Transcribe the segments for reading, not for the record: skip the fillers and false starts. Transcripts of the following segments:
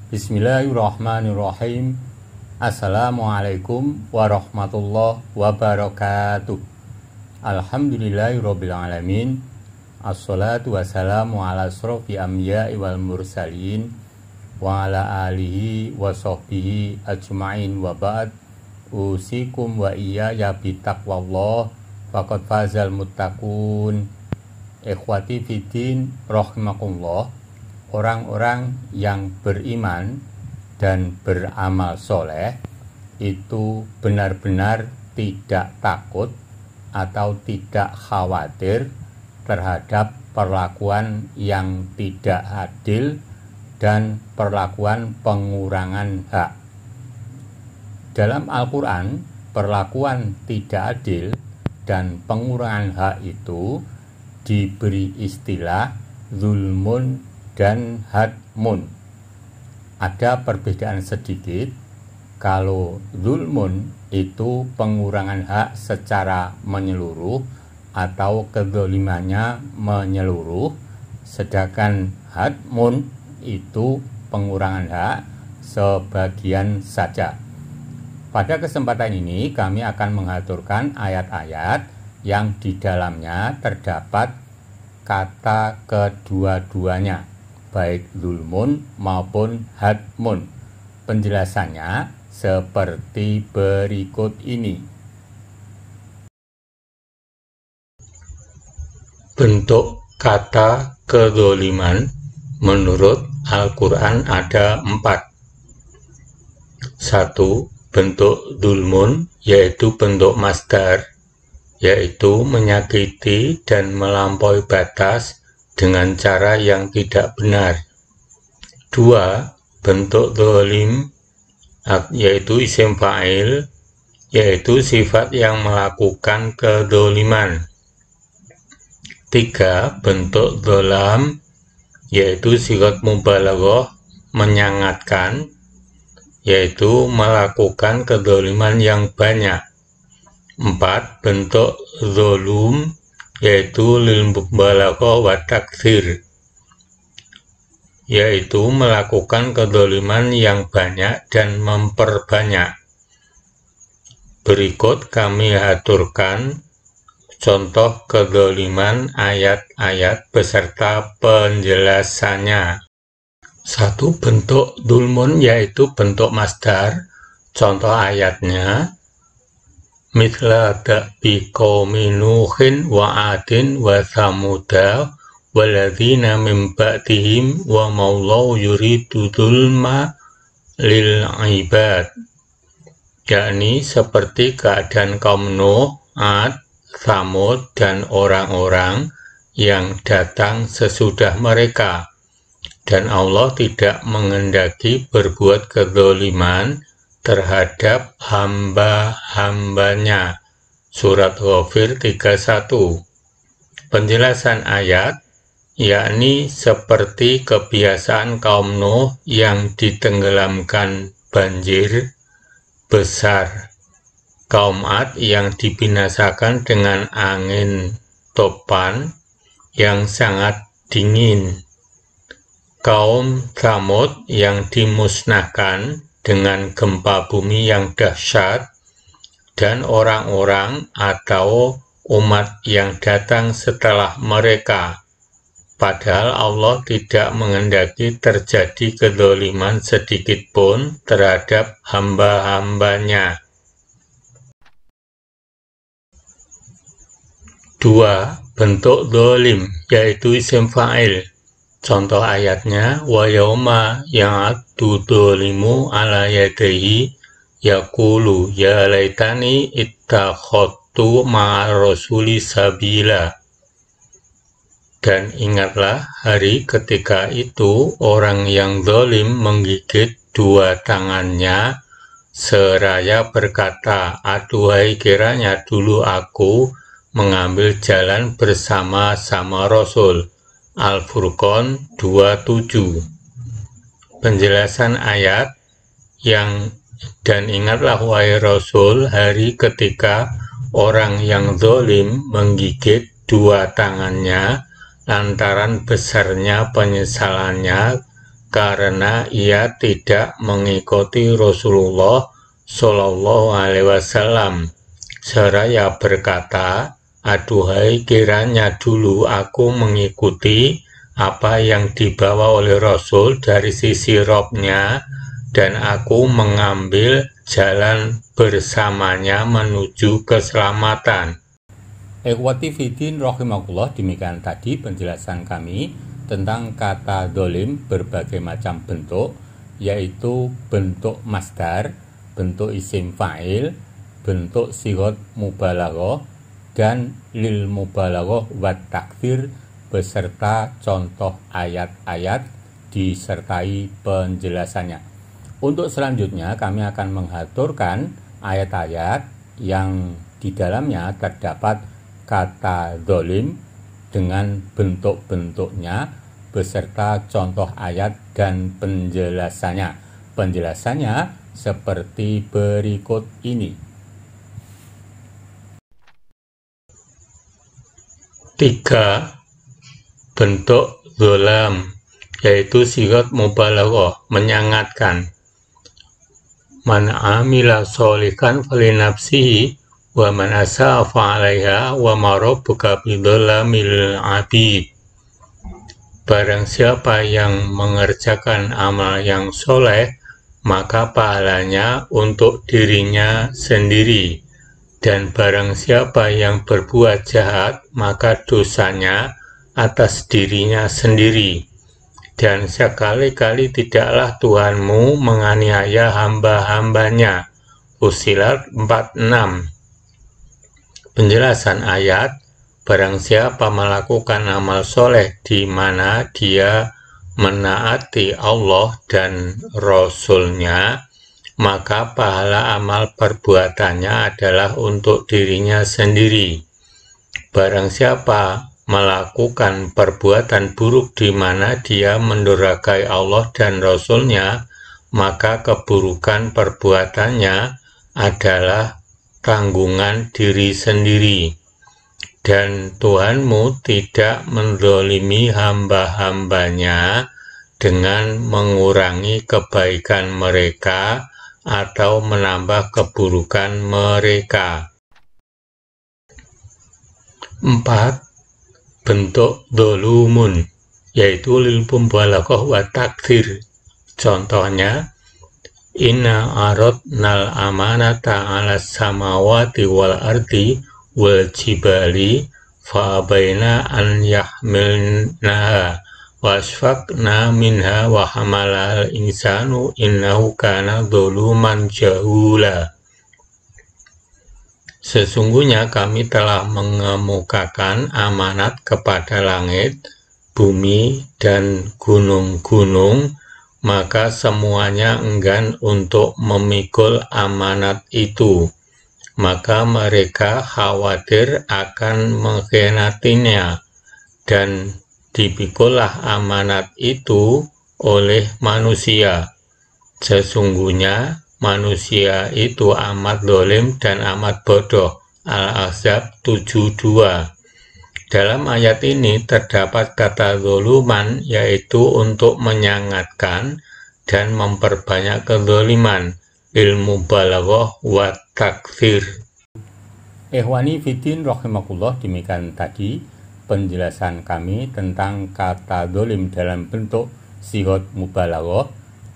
Bismillahirrahmanirrahim. Assalamualaikum warahmatullahi wabarakatuh. Alhamdulillahirrabbilalamin. Assalatu wassalamu ala asrofi anbiya'i wal mursalin wa ala alihi wa sahbihi ajma'in wa ba'd. Usikum wa iyaya bitaqwallah faqad fazal muttaqun. Ikhwati fiddin rahimakumullah. Orang-orang yang beriman dan beramal soleh itu benar-benar tidak takut atau tidak khawatir terhadap perlakuan yang tidak adil dan perlakuan pengurangan hak. Dalam Al-Quran, perlakuan tidak adil dan pengurangan hak itu diberi istilah zulmun dan hadmun. Ada perbedaan sedikit. Kalau zulmun itu pengurangan hak secara menyeluruh atau kezalimannya menyeluruh, sedangkan hadmun itu pengurangan hak sebagian saja. Pada kesempatan ini kami akan mengaturkan ayat-ayat yang di dalamnya terdapat kata kedua-duanya, baik zulmun maupun hadmun. Penjelasannya seperti berikut ini. Bentuk kata kezaliman menurut Al-Quran ada 4. 1. Bentuk zulmun, yaitu bentuk masdar, yaitu menyakiti dan melampaui batas dengan cara yang tidak benar. 2. Bentuk zalim, yaitu isim fa'il, yaitu sifat yang melakukan kezaliman. 3. Bentuk zalam, yaitu sigat mubalaghah, menyangatkan, yaitu melakukan kezaliman yang banyak. 4. Bentuk zolum, yaitu lil mubalaghah wa taktsir, yaitu melakukan kezaliman yang banyak dan memperbanyak. Berikut kami aturkan contoh kezaliman ayat-ayat beserta penjelasannya. 1. Bentuk zulmun, yaitu bentuk masdar. Contoh ayatnya: Mithla da'bi qaumi Nuhin wa Adin wa Samuda walladzina min ba'dihim wa maullahu yuridu dzulma lil ibad. Yakni seperti keadaan kaum Nuh, Ad, Samud, dan orang-orang yang datang sesudah mereka. Dan Allah tidak menghendaki berbuat kezaliman terhadap hamba-hambanya. Surat Ghafir 31. Penjelasan ayat, yakni seperti kebiasaan kaum Nuh yang ditenggelamkan banjir besar, kaum Ad yang dibinasakan dengan angin topan yang sangat dingin, kaum Tsamud yang dimusnahkan dengan gempa bumi yang dahsyat, dan orang-orang atau umat yang datang setelah mereka. Padahal Allah tidak menghendaki terjadi kezaliman sedikit pun terhadap hamba-hambanya. 2. Bentuk zalim, yaitu isim fa'il. Contoh ayatnya: wa yauma ya'addu dzalimu ala yadayhi yaqulu ya laitani ittakhadtu ma'ar rasuli sabila. Dan ingatlah hari ketika itu orang yang zalim menggigit dua tangannya seraya berkata, aduhai kiranya dulu aku mengambil jalan bersama-sama Rasul. Al-Furqan 27. Penjelasan ayat yang dan ingatlah wahai Rasul hari ketika orang yang zalim menggigit dua tangannya lantaran besarnya penyesalannya karena ia tidak mengikuti Rasulullah Shallallahu Alaihi Wasallam. Seraya berkata, aduhai kiranya dulu aku mengikuti apa yang dibawa oleh Rasul dari sisi Robnya, dan aku mengambil jalan bersamanya menuju keselamatan. Ikhwati fiddin rahimakumullah, demikian tadi penjelasan kami tentang kata dolim berbagai macam bentuk, yaitu bentuk masdar, bentuk isim fa'il, bentuk sighah mubalaghah, dan lil mubalaghah wat takfir beserta contoh ayat-ayat disertai penjelasannya. Untuk selanjutnya kami akan mengaturkan ayat-ayat yang di dalamnya terdapat kata dolim dengan bentuk-bentuknya beserta contoh ayat dan penjelasannya. Penjelasannya seperti berikut ini. 3. Bentuk dolam, yaitu sighah mubalaghah, menyangatkan. Man amila sholihan falinafsihi wa man asaa fa'alaiha wa ma rabbuka bidzalamil 'abid. Barang siapa yang mengerjakan amal yang soleh, maka pahalanya untuk dirinya sendiri, dan barang siapa yang berbuat jahat, maka dosanya atas dirinya sendiri. Dan sekali-kali tidaklah Tuhanmu menganiaya hamba-hambanya. Fussilat 46. Penjelasan ayat, barang siapa melakukan amal soleh di mana dia menaati Allah dan Rasul-Nya, maka pahala amal perbuatannya adalah untuk dirinya sendiri. Barang siapa melakukan perbuatan buruk di mana dia mendurhakai Allah dan Rasul-Nya, maka keburukan perbuatannya adalah tanggungan diri sendiri, dan Tuhanmu tidak menzalimi hamba-hambanya dengan mengurangi kebaikan mereka atau menambah keburukan mereka. 4. Bentuk dolumun, yaitu lil mubalaghah wa takfir. Contohnya, inna aradnal amanata 'alas samawati wal ardi wal jibali fa abaina an yahmilnaha wasfaqna minha wa hamalal insanu innahu kana zaluman jahula. Sesungguhnya kami telah mengemukakan amanat kepada langit, bumi, dan gunung-gunung, maka semuanya enggan untuk memikul amanat itu. Maka mereka khawatir akan mengkhianatinya, dan dipikullah amanat itu oleh manusia. Sesungguhnya manusia itu amat zalim dan amat bodoh. Al-Ahzab 72. Dalam ayat ini terdapat kata zuluman, yaitu untuk menyangatkan dan memperbanyak kezaliman, ilmu balaghah wa takfir. Ikhwani fiddin rahimakumullah, demikian tadi penjelasan kami tentang kata dolim dalam bentuk sighah mubalaghah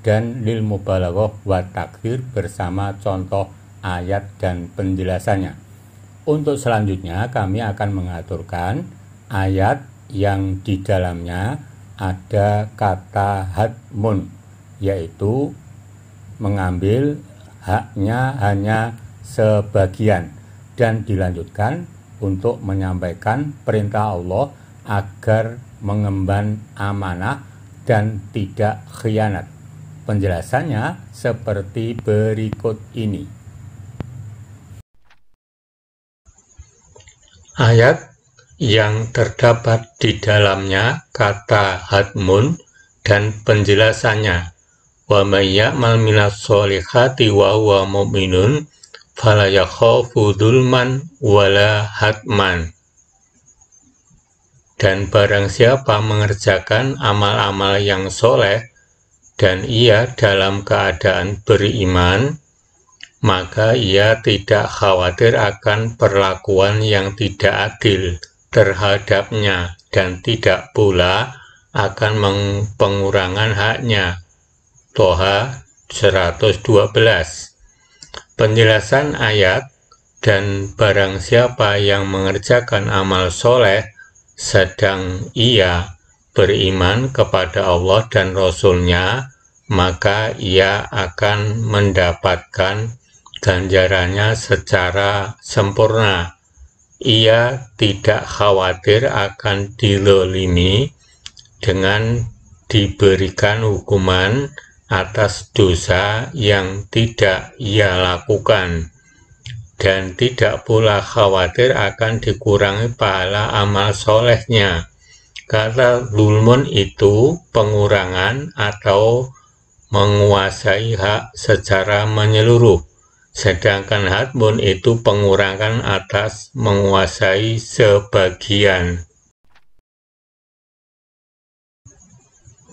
dan lil mubalaghah wa takfir bersama contoh ayat dan penjelasannya. Untuk selanjutnya kami akan mengaturkan ayat yang di dalamnya ada kata hadmun, yaitu mengambil haknya hanya sebagian, dan dilanjutkan untuk menyampaikan perintah Allah agar mengemban amanah dan tidak khianat. Penjelasannya seperti berikut ini. Ayat yang terdapat di dalamnya kata hadmun dan penjelasannya, wa may ya'mal minas sholihati wa huwa mu'minun fala yakhafu dzulman wala hadman. Dan barang siapa mengerjakan amal-amal yang soleh dan ia dalam keadaan beriman, maka ia tidak khawatir akan perlakuan yang tidak adil terhadapnya dan tidak pula akan pengurangan haknya. Toha 112. Penjelasan ayat, dan barang siapa yang mengerjakan amal soleh sedang ia beriman kepada Allah dan Rasul-Nya, maka ia akan mendapatkan ganjarannya secara sempurna. Ia tidak khawatir akan dilolimi dengan diberikan hukuman atas dosa yang tidak ia lakukan, dan tidak pula khawatir akan dikurangi pahala amal solehnya. Kata zulmun itu pengurangan atau menguasai hak secara menyeluruh, sedangkan hadmun itu pengurangan atas menguasai sebagian.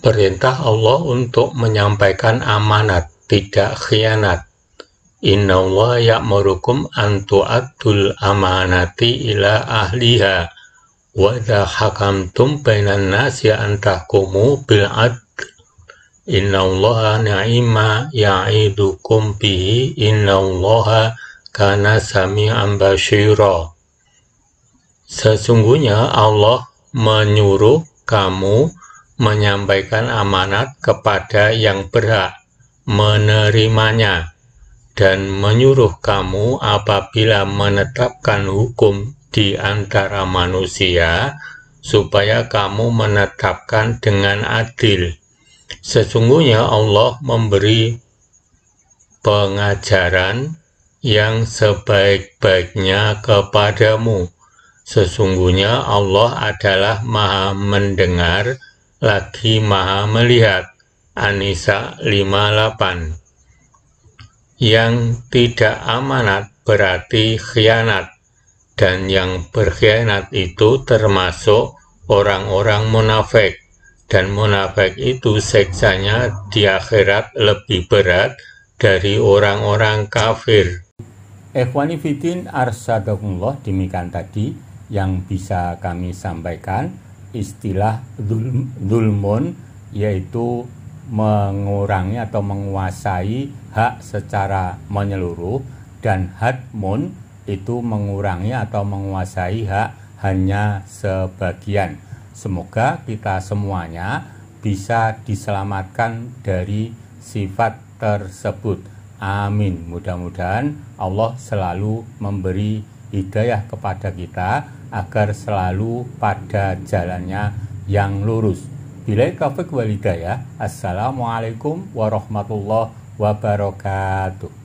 Perintah Allah untuk menyampaikan amanat, tidak khianat. Innallaha ya'murukum an tu'addul amanati ila ahliha wa idza hakamtum bainan nasi an tahkumu bil 'adl. Innallaha ni'ma ya'idukum bihi innallaha kana sami'an basyira. Sesungguhnya Allah menyuruh kamu menyampaikan amanat kepada yang berhak menerimanya, dan menyuruh kamu apabila menetapkan hukum di antara manusia, supaya kamu menetapkan dengan adil. Sesungguhnya Allah memberi pengajaran yang sebaik-baiknya kepadamu. Sesungguhnya Allah adalah Maha mendengar lagi Maha melihat. An-Nisa 58. Yang tidak amanat berarti khianat, dan yang berkhianat itu termasuk orang-orang munafik, dan munafik itu siksanya di akhirat lebih berat dari orang-orang kafir. Ikhwani Fiddin Arsyadakumullah, demikian tadi yang bisa kami sampaikan. Istilah zulmun yaitu mengurangi atau menguasai hak secara menyeluruh, dan hadmun itu mengurangi atau menguasai hak hanya sebagian. Semoga kita semuanya bisa diselamatkan dari sifat tersebut. Amin. Mudah-mudahan Allah selalu memberi hidayah kepada kita agar selalu pada jalannya yang lurus. Billahi taufiq wal hidayah. Assalamualaikum warahmatullahi wabarakatuh.